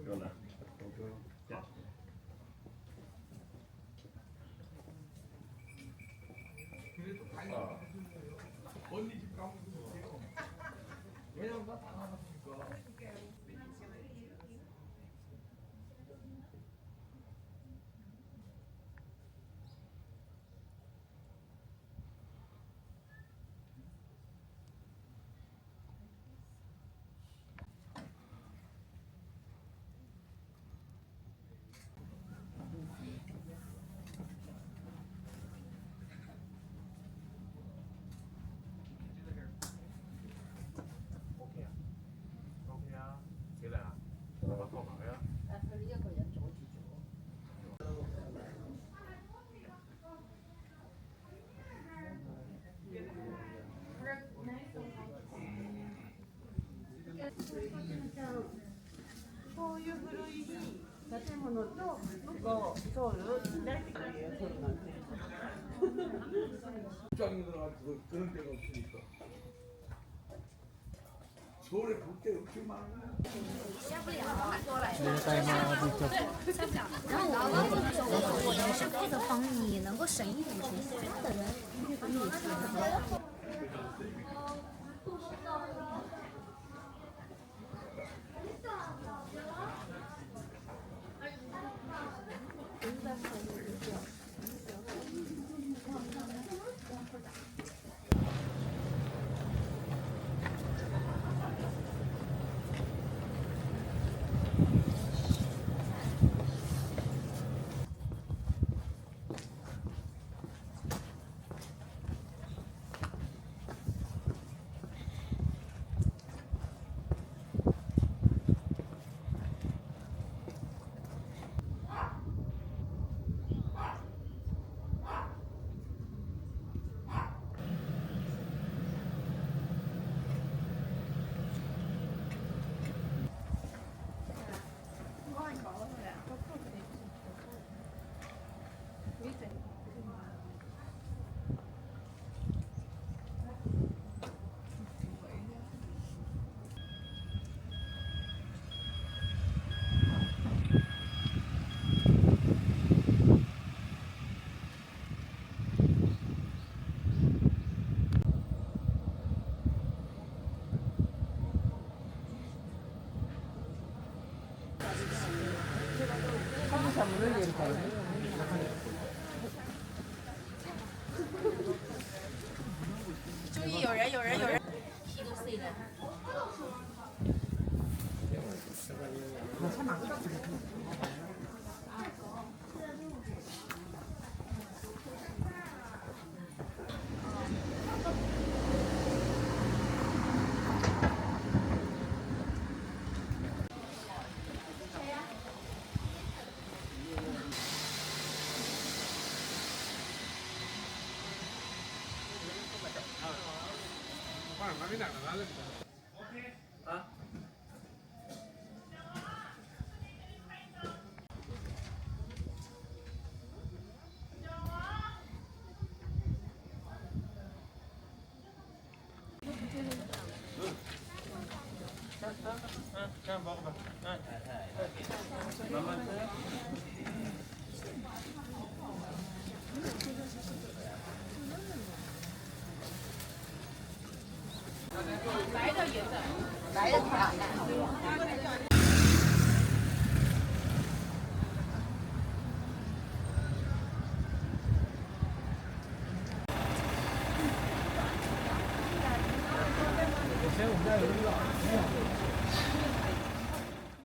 도쿄나. 도쿄. 야. 그래도 다행이다. 언니 집 가면 돼요. 왜냐면 나다 나갔으니까.そういう古い建物とソウル大好き예요 서울한테. 입장에 들어가지고 그런 데가 없으니까. 서울에 볼 데 없지 만. 然后我也是为了帮你能够省一点钱，所有的人帮你钱。 注意，有人，有人，有人。 没哪个拿了。啊？ 그냥 먹어봐. 만만 줘요? 새우, 여기가.